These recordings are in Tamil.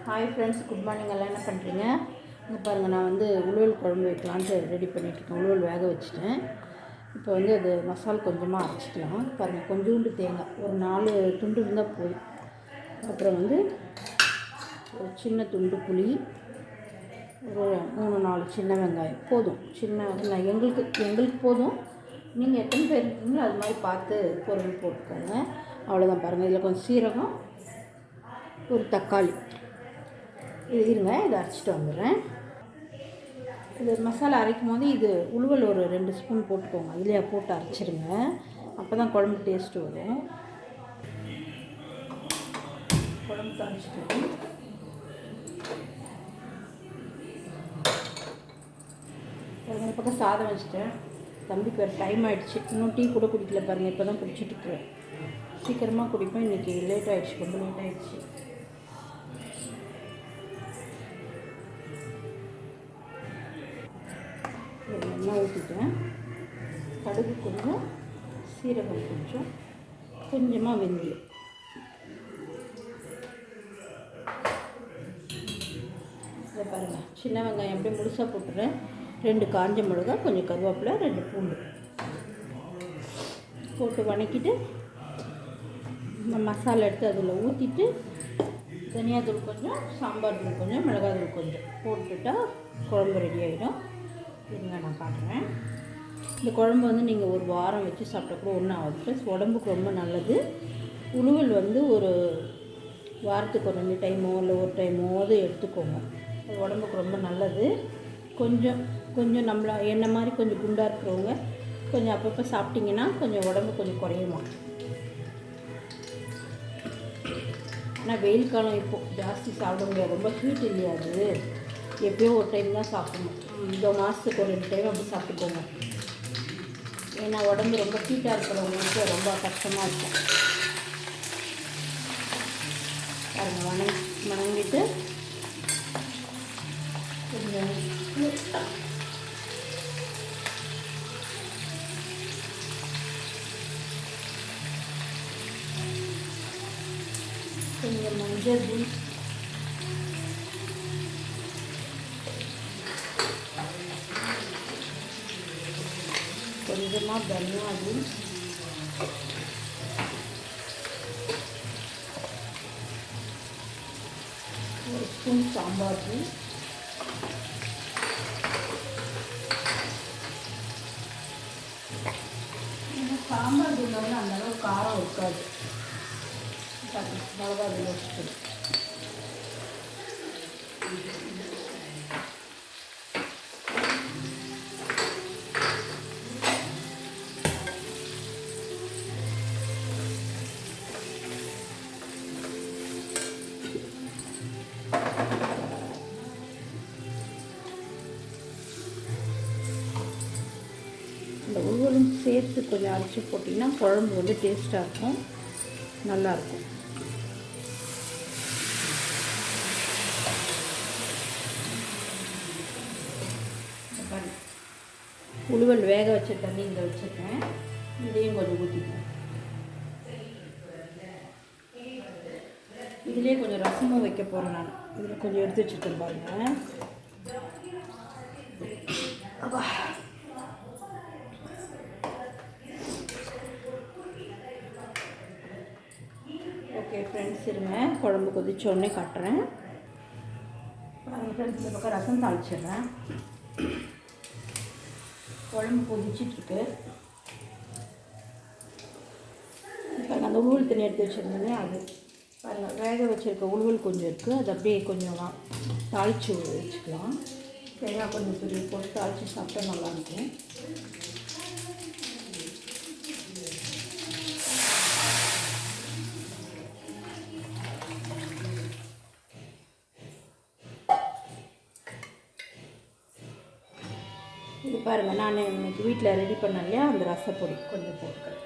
Hi friends, good morning. எல்லாம் என்ன பண்ணுறீங்க? இங்கே பாருங்கள், நான் வந்து உளுவல் குழம்பு வைக்கலான்ட்டு ரெடி பண்ணிகிட்ருக்கேன். உளுவல் வேக வச்சுட்டேன். இப்போ வந்து அது மசாலா கொஞ்சமாக அரைச்சிக்கலாம். பாருங்கள், கொஞ்சோண்டு தேங்காய் ஒரு 4 துண்டு இருந்தால் போதும். அப்புறம் வந்து ஒரு சின்ன துண்டு புளி, ஒரு 3-4 சின்ன வெங்காயம் போதும். சின்ன வெங்காயம் எங்களுக்கு போதும். நீங்கள் எத்தனை பேர் இருக்கீங்களோ அது மாதிரி பார்த்து பொருள் போட்டுக்கோங்க. அவ்வளோதான். பாருங்கள், இதில் கொஞ்சம் சீரகம், ஒரு தக்காளி. இது இருங்க, இதை அரைச்சிட்டு வந்துடுறேன். இது மசாலா அரைக்கும் போது இது உளுவல் ஒரு 2 ஸ்பூன் போட்டுக்கோங்க. அதிலே போட்டு அரைச்சிருங்க. அப்போ தான் குழம்பு டேஸ்ட்டு வரும். குழம்பு தாளிச்சிட்டு ஒரு பக்கம் சாதம் வச்சுட்டேன். தம்பிக்கு வேறு டைம் ஆகிடுச்சு. இன்னும் டீ கூட குடிக்கல பாருங்கள். இப்போ தான் குடிச்சிட்ருக்குறேன். சீக்கிரமாக குடிப்பேன். இன்றைக்கி லேட் ஆகிடுச்சு, ரொம்ப லேட் ஆகிடுச்சு. எண்ணெய் ஊற்றிட்டேன். கடுகு கொஞ்சம், சீரகம் கொஞ்சம், கொஞ்சமாக வெந்தயம். இதை பாருங்கள், சின்ன வெங்காயம் அப்படியே முழுசாக போட்டுறேன். 2 காஞ்ச மிளகா, கொஞ்சம் கருவேப்பிலை, 2 பூண்டு போட்டு வணக்கிட்டு மசாலா எடுத்து அதில் ஊற்றிட்டு தனியாத்தூள் கொஞ்சம், சாம்பார் தூள் கொஞ்சம், மிளகாத்தூள் கொஞ்சம் போட்டுட்டால் குழம்பு ரெடி ஆகிடும். இருங்க, நான் காட்டுறேன். இந்த குழம்பு வந்து நீங்கள் ஒரு வாரம் வச்சு சாப்பிட்டா கூட ஒன்றும் ஆகுது. ப்ளஸ் உடம்புக்கு ரொம்ப நல்லது. உளுவல் வந்து ஒரு வாரத்துக்கு ஒரு 2 டைமோ இல்லை ஒரு டைமோது எடுத்துக்கோங்க. அது உடம்புக்கு ரொம்ப நல்லது. கொஞ்சம் நம்மளை என்ன மாதிரி கொஞ்சம் குண்டாக இருக்கிறவங்க கொஞ்சம் அப்பப்போ சாப்பிட்டிங்கன்னா கொஞ்சம் உடம்பு கொஞ்சம் குறையுமா. ஆனால் வெயில் காலம் இப்போது ஜாஸ்தி சாப்பிட முடியாது. ரொம்ப ஹீட் இல்லையா, அது எப்போயோ ஒரு டைம் தான் சாப்பிடணும். இந்த மாதத்துக்கு ஒரு 2 டைம் அப்படி சாப்பிட்டுக்கோங்க. ஏன்னா உடம்பு ரொம்ப ஹீட்டாக இருக்கிறவங்களுக்கு ரொம்ப கஷ்டமாக இருக்கும். பாருங்கள், வணங்கிட்டு கொஞ்சம் மஞ்சள் தூள், கொஞ்சமாக தனியா தூள், ஒரு ஸ்பூன் சாம்பார் தூள், சாம்பார் தூள் வந்து அந்தளவு காரம் இருக்காது. மிளகா தூள் வச்சுட்டு இந்த உருவலும் சேர்த்து கொஞ்சம் அரைச்சி போட்டிங்கன்னா குழம்பு வந்து டேஸ்ட்டாக இருக்கும், நல்லாயிருக்கும். உளுவல் வேக வச்ச தண்ணி இங்கே வச்சுருக்கேன். இதையும் கொஞ்சம் ஊற்றிப்பேன். இதிலே கொஞ்சம் ரசமும் வைக்க போகிறேன் நான். இதில் கொஞ்சம் எடுத்து வச்சுருக்கேன் பாருங்கள். அப்பா, ஓகே ஃப்ரெண்ட்ஸ், இருங்க, குழம்பு கொதிச்ச உடனே காட்டுறேன். ஃப்ரெண்ட்ஸ், இந்த பக்கம் ரசம் தாளிச்சிடுறேன். குழம்பு கொதிச்சிட்ருக்கு. பாருங்கள், அந்த உளுவல் தண்ணி எடுத்து வச்சுருந்தேனே அது பாருங்கள், வேக வச்சுருக்க உளுவல் கொஞ்சம் இருக்குது. அது அப்படியே கொஞ்சம் தாளித்து வச்சுக்கலாம். தேங்காய் கொஞ்சம் துருவி போட்டு தாளித்து சாப்பிட்டா நல்லாயிருக்கும். இது பாருங்கள், நான் இன்றைக்கி வீட்டில் ரெடி பண்ணேன் இல்லையா, அந்த ரசப்பொடி கொஞ்சம் போட்டுக்கிறேன்.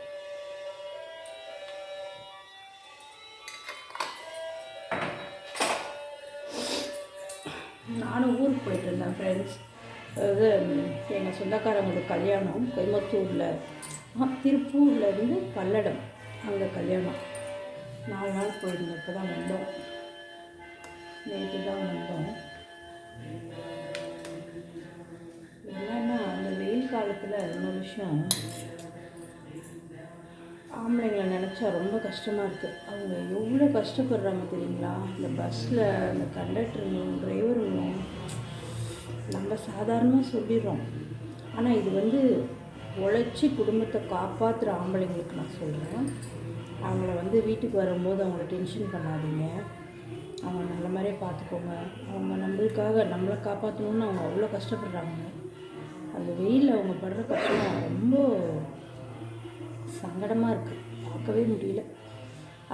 நானும் ஊருக்கு போயிட்டு இருந்தேன் ஃப்ரெண்ட்ஸ். அதாவது எங்கள் சொந்தக்காரங்களுக்கு கல்யாணம் கோயம்புத்தூரில், திருப்பூர்லேருந்து பல்லடம், அங்கே கல்யாணம். 4 நாள் போயிருந்தேன். இப்போ தான் வந்தோம். நேற்று தான் வந்தோம். என்னன்னா அந்த வெயில் காலத்தில் இன்னொரு விஷயம், ஆம்பளைங்களை நினச்சா ரொம்ப கஷ்டமாக இருக்குது. அவங்க எவ்வளோ கஷ்டப்படுறாங்க தெரியுங்களா? இந்த பஸ்ஸில் அந்த கண்டக்டருங்களும் டிரைவருங்களும் நம்ம சாதாரணமாக சொல்லிடுறோம். ஆனால் இது வந்து உழைச்சி குடும்பத்தை காப்பாற்றுற ஆம்பளைங்களுக்கு நான் சொல்கிறேன். அவங்கள வந்து வீட்டுக்கு வரும்போது அவங்கள டென்ஷன் பண்ணாதீங்க. அவங்க நல்ல மாதிரியே பார்த்துக்கோங்க. அவங்க நம்மளுக்காக நம்மளை காப்பாற்றணுன்னு அவங்க அவ்வளோ கஷ்டப்படுறாங்க. அந்த வெயிலில் அவங்க படுற கஷ்டம் ரொம்ப சங்கடமாக இருக்குது. பார்க்கவே முடியல.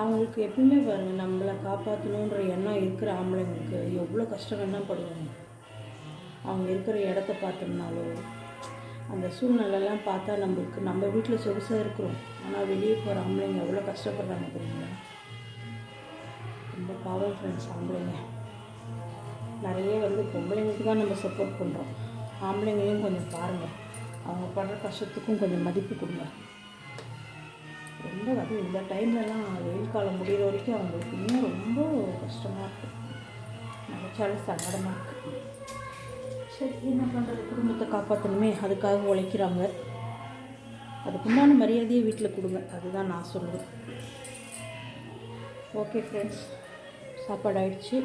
அவங்களுக்கு எப்பவுமே பாருங்கள், நம்மளை காப்பாற்றணுன்ற எண்ணம் இருக்கிற ஆம்பளைங்களுக்கு எவ்வளோ கஷ்டம் தான் படுவாங்க. அவங்க இருக்கிற இடத்த பார்த்தோம்னாலோ அந்த சூழ்நிலைலாம் பார்த்தா நம்மளுக்கு நம்ம வீட்டில் சொகுசாக இருக்கிறோம், ஆனால் வெளியே போகிற ஆம்பளைங்க எவ்வளோ கஷ்டப்படுறாங்க தெரியுங்களா? ரொம்ப பாவம் ஃப்ரெண்ட்ஸ் ஆம்பளைங்க. நிறைய வந்து பொம்பளைங்களுக்கு தான் நம்ம சப்போர்ட் பண்ணுறோம். ஆம்பளைங்களையும் கொஞ்சம் பாருங்கள், அவங்க படுற கஷ்டத்துக்கும் கொஞ்சம் மதிப்பு கொடுங்க. ரொம்ப அது இந்த டைம்லலாம் வெயில் காலம் முடிகிற வரைக்கும் அவங்களுக்கு இன்னும் ரொம்ப கஷ்டமாக இருக்குது. நினச்சாலே சங்கடமாக இருக்குது. சரி, என்ன பண்ணுறது, குடும்பத்தை காப்பாற்றணுமே, அதுக்காக உழைக்கிறாங்க. அதுக்குண்டான மரியாதையை வீட்டில் கொடுங்க, அதுதான் நான் சொல்லுவேன். ஓகே ஃப்ரெண்ட்ஸ், சாப்பாடு ஆகிடுச்சு.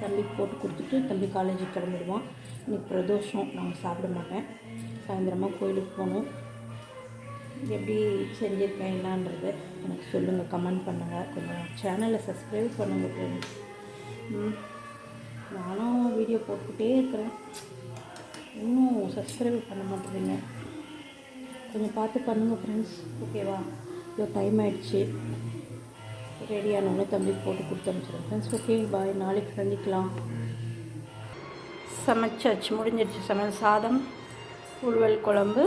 தம்பிக்கு போட்டு கொடுத்துட்டு தம்பி காலேஜுக்கு கிளம்பிடுவான். இன்றைக்கி பிரதோஷம், நாங்கள் சாப்பிட மாட்டேன். சாயந்தரமாக கோயிலுக்கு போகணும். எப்படி செஞ்சுருக்கேன் என்னான்றது எனக்கு சொல்லுங்கள், கமெண்ட் பண்ணுங்கள். கொஞ்சம் சேனலை சப்ஸ்கிரைப் பண்ணுங்கள் ஃப்ரெண்ட்ஸ். நானும் வீடியோ போட்டுக்கிட்டே இருக்கிறேன், இன்னும் சப்ஸ்கிரைப் பண்ண மாட்டேறீங்க. கொஞ்சம் பார்த்து பண்ணுங்கள் ஃப்ரெண்ட்ஸ், ஓகேவா? இதோ டைம் ஆகிடுச்சு, ரெடியானவொன்னே தம்பிக்கு போட்டு கொடுத்து அனுப்பிச்சிடுறேன் ஃப்ரெண்ட்ஸ். ஓகே, பாய், நாளைக்கு சந்திக்கலாம். சமைச்சாச்சு, முடிஞ்சிடுச்சு சமையல். சாதம், உளுவல் குழம்பு,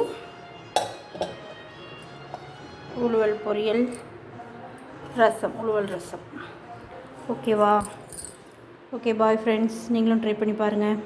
உளுவல் பொரியல், ரசம், உளுவல் ரசம். ஓகேவா? Okay, bye friends. நீங்களும் ட்ரை பண்ணி பாருங்கள்.